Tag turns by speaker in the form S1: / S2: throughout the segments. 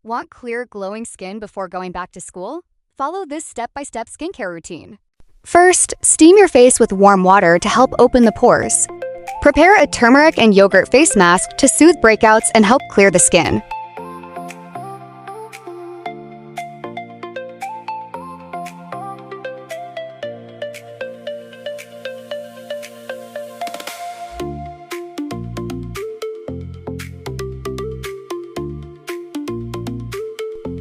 S1: Want clear, glowing skin before going back to school? Follow this step-by-step skincare routine. First, steam your face with warm water to help open the pores. Prepare a turmeric and yogurt face mask to soothe breakouts and help clear the skin.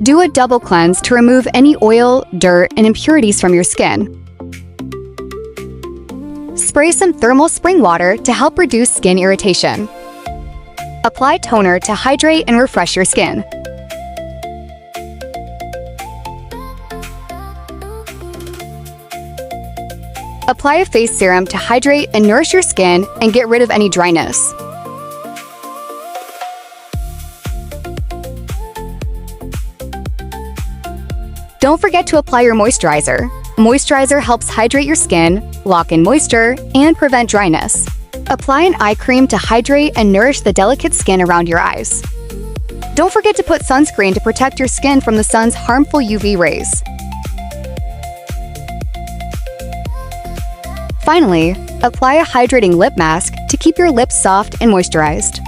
S1: Do a double cleanse to remove any oil, dirt, and impurities from your skin. Spray some thermal spring water to help reduce skin irritation. Apply toner to hydrate and refresh your skin. Apply a face serum to hydrate and nourish your skin and get rid of any dryness. Don't forget to apply your moisturizer. Moisturizer helps hydrate your skin, lock in moisture, and prevent dryness. Apply an eye cream to hydrate and nourish the delicate skin around your eyes. Don't forget to put sunscreen to protect your skin from the sun's harmful UV rays. Finally, apply a hydrating lip mask to keep your lips soft and moisturized.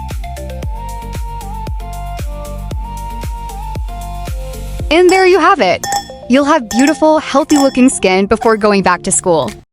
S1: And there you have it! You'll have beautiful, healthy-looking skin before going back to school.